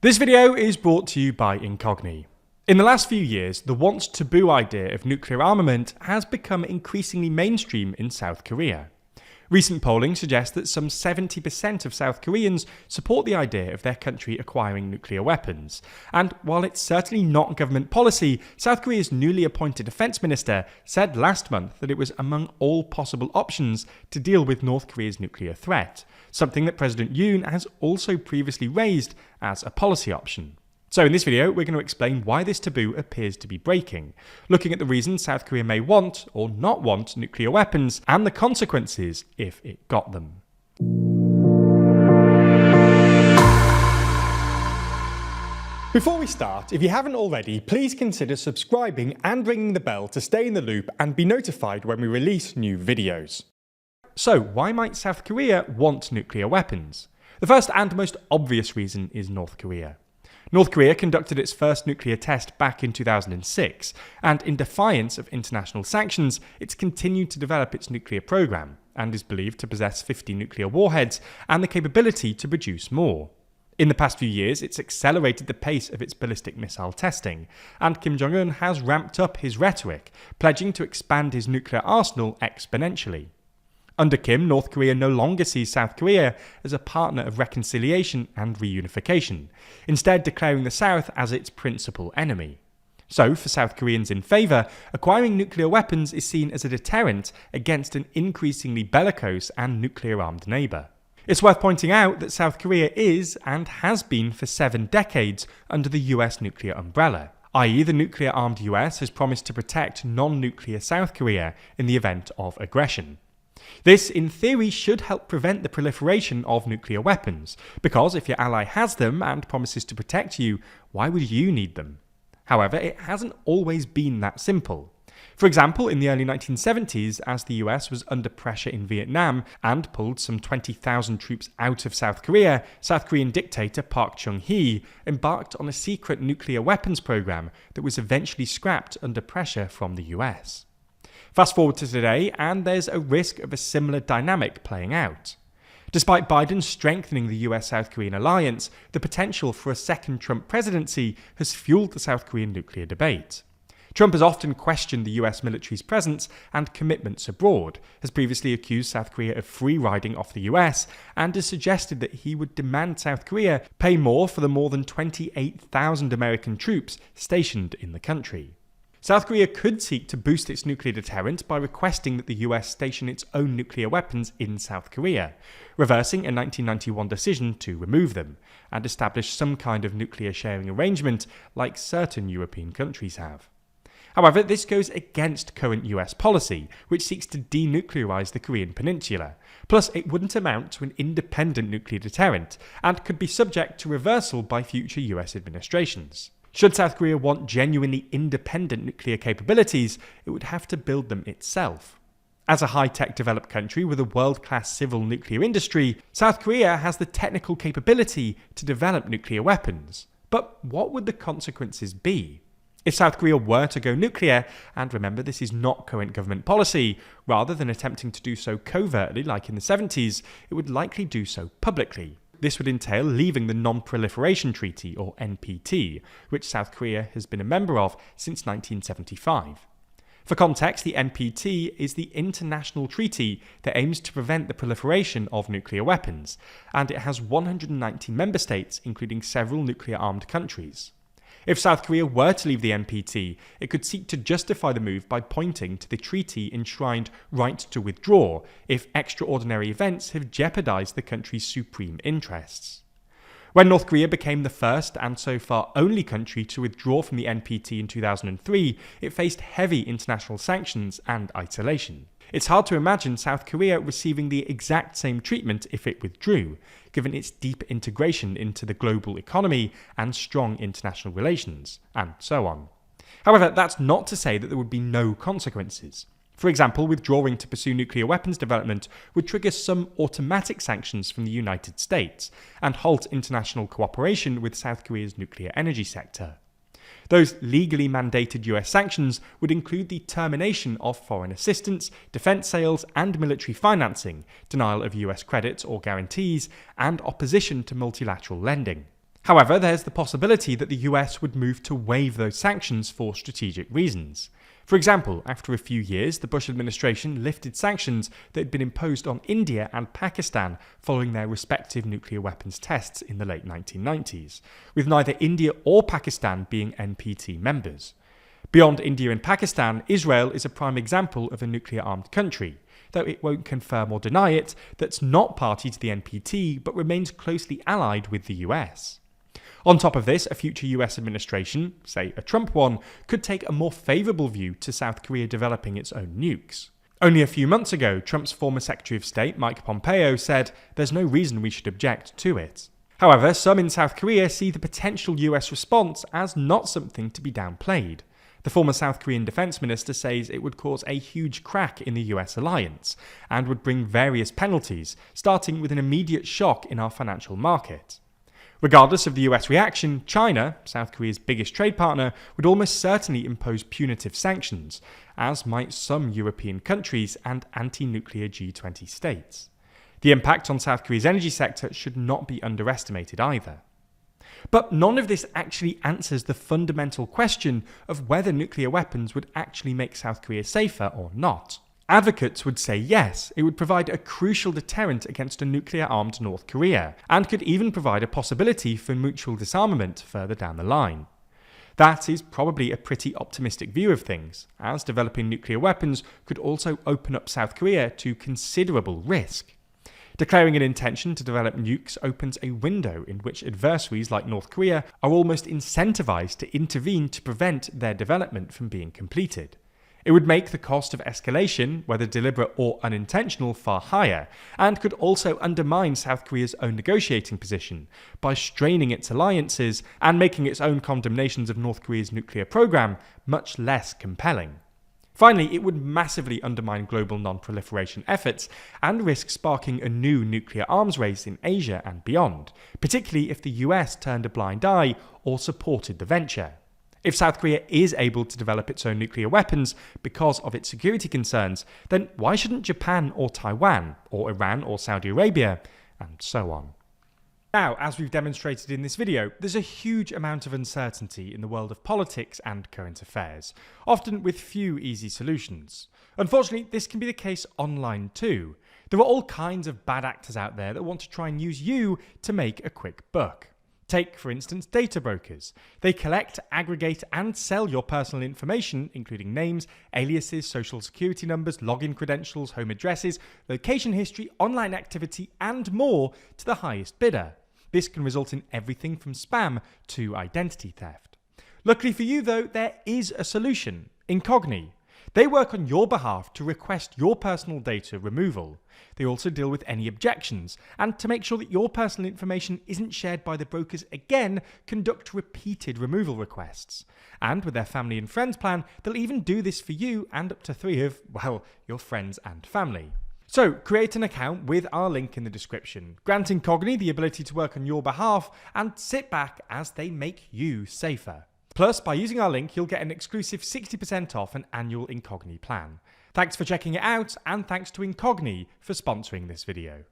This video is brought to you by Incogni. In the last few years, the once taboo idea of nuclear armament has become increasingly mainstream in South Korea. Recent polling suggests that some 70% of South Koreans support the idea of their country acquiring nuclear weapons. And while it's certainly not government policy, South Korea's newly appointed defense minister said last month that it was among all possible options to deal with North Korea's nuclear threat, something that President Yoon has also previously raised as a policy option. So in this video, we're going to explain why this taboo appears to be breaking, looking at the reasons South Korea may want or not want nuclear weapons and the consequences if it got them. Before we start, if you haven't already, please consider subscribing and ringing the bell to stay in the loop and be notified when we release new videos. So why might South Korea want nuclear weapons? The first and most obvious reason is North Korea. North Korea conducted its first nuclear test back in 2006, and in defiance of international sanctions, it's continued to develop its nuclear program, and is believed to possess 50 nuclear warheads and the capability to produce more. In the past few years, it's accelerated the pace of its ballistic missile testing, and Kim Jong-un has ramped up his rhetoric, pledging to expand his nuclear arsenal exponentially. Under Kim, North Korea no longer sees South Korea as a partner of reconciliation and reunification, instead declaring the South as its principal enemy. So, for South Koreans in favour, acquiring nuclear weapons is seen as a deterrent against an increasingly bellicose and nuclear-armed neighbour. It's worth pointing out that South Korea is, and has been for 7 decades, under the US nuclear umbrella, i.e. the nuclear-armed US has promised to protect non-nuclear South Korea in the event of aggression. This, in theory, should help prevent the proliferation of nuclear weapons, because if your ally has them and promises to protect you, why would you need them? However, it hasn't always been that simple. For example, in the early 1970s, as the US was under pressure in Vietnam and pulled some 20,000 troops out of South Korea, South Korean dictator Park Chung-hee embarked on a secret nuclear weapons program that was eventually scrapped under pressure from the US. Fast forward to today, and there's a risk of a similar dynamic playing out. Despite Biden strengthening the US-South Korean alliance, the potential for a second Trump presidency has fueled the South Korean nuclear debate. Trump has often questioned the US military's presence and commitments abroad, has previously accused South Korea of free-riding off the US, and has suggested that he would demand South Korea pay more for the more than 28,000 American troops stationed in the country. South Korea could seek to boost its nuclear deterrent by requesting that the US station its own nuclear weapons in South Korea, reversing a 1991 decision to remove them, and establish some kind of nuclear sharing arrangement like certain European countries have. However, this goes against current US policy, which seeks to denuclearize the Korean peninsula. Plus, it wouldn't amount to an independent nuclear deterrent, and could be subject to reversal by future US administrations. Should South Korea want genuinely independent nuclear capabilities, it would have to build them itself. As a high-tech developed country with a world-class civil nuclear industry, South Korea has the technical capability to develop nuclear weapons. But what would the consequences be? If South Korea were to go nuclear, and remember this is not current government policy, rather than attempting to do so covertly like in the 70s, it would likely do so publicly. This would entail leaving the Non-Proliferation Treaty, or NPT, which South Korea has been a member of since 1975. For context, the NPT is the international treaty that aims to prevent the proliferation of nuclear weapons, and it has 190 member states, including several nuclear-armed countries. If South Korea were to leave the NPT, it could seek to justify the move by pointing to the treaty enshrined right to withdraw if extraordinary events have jeopardized the country's supreme interests. When North Korea became the first and so far only country to withdraw from the NPT in 2003, it faced heavy international sanctions and isolation. It's hard to imagine South Korea receiving the exact same treatment if it withdrew, given its deep integration into the global economy and strong international relations, and so on. However, that's not to say that there would be no consequences. For example, withdrawing to pursue nuclear weapons development would trigger some automatic sanctions from the United States and halt international cooperation with South Korea's nuclear energy sector. Those legally mandated US sanctions would include the termination of foreign assistance, defense sales and military financing, denial of US credits or guarantees, and opposition to multilateral lending. However, there's the possibility that the US would move to waive those sanctions for strategic reasons. For example, after a few years, the Bush administration lifted sanctions that had been imposed on India and Pakistan following their respective nuclear weapons tests in the late 1990s, with neither India or Pakistan being NPT members. Beyond India and Pakistan, Israel is a prime example of a nuclear-armed country, though it won't confirm or deny it, that's not party to the NPT but remains closely allied with the US. On top of this, a future US administration, say a Trump one, could take a more favourable view to South Korea developing its own nukes. Only a few months ago, Trump's former Secretary of State, Mike Pompeo, said there's no reason we should object to it. However, some in South Korea see the potential US response as not something to be downplayed. The former South Korean defense minister says it would cause a huge crack in the US alliance and would bring various penalties, starting with an immediate shock in our financial market. Regardless of the US reaction, China, South Korea's biggest trade partner, would almost certainly impose punitive sanctions, as might some European countries and anti-nuclear G20 states. The impact on South Korea's energy sector should not be underestimated either. But none of this actually answers the fundamental question of whether nuclear weapons would actually make South Korea safer or not. Advocates would say yes, it would provide a crucial deterrent against a nuclear-armed North Korea, and could even provide a possibility for mutual disarmament further down the line. That is probably a pretty optimistic view of things, as developing nuclear weapons could also open up South Korea to considerable risk. Declaring an intention to develop nukes opens a window in which adversaries like North Korea are almost incentivized to intervene to prevent their development from being completed. It would make the cost of escalation, whether deliberate or unintentional, far higher, and could also undermine South Korea's own negotiating position by straining its alliances and making its own condemnations of North Korea's nuclear program much less compelling. Finally, it would massively undermine global non-proliferation efforts and risk sparking a new nuclear arms race in Asia and beyond, particularly if the US turned a blind eye or supported the venture. If South Korea is able to develop its own nuclear weapons because of its security concerns, then why shouldn't Japan or Taiwan, or Iran or Saudi Arabia, and so on? Now, as we've demonstrated in this video, there's a huge amount of uncertainty in the world of politics and current affairs, often with few easy solutions. Unfortunately, this can be the case online too. There are all kinds of bad actors out there that want to try and use you to make a quick buck. Take, for instance, data brokers. They collect, aggregate, and sell your personal information, including names, aliases, social security numbers, login credentials, home addresses, location history, online activity, and more to the highest bidder. This can result in everything from spam to identity theft. Luckily for you, though, there is a solution: Incogni. They work on your behalf to request your personal data removal. They also deal with any objections, and to make sure that your personal information isn't shared by the brokers again, conduct repeated removal requests. And with their family and friends plan, they'll even do this for you and up to 3 of, well, your friends and family. So, create an account with our link in the description. Grant Incogni the ability to work on your behalf, and sit back as they make you safer. Plus, by using our link, you'll get an exclusive 60% off an annual Incogni plan. Thanks for checking it out, and thanks to Incogni for sponsoring this video.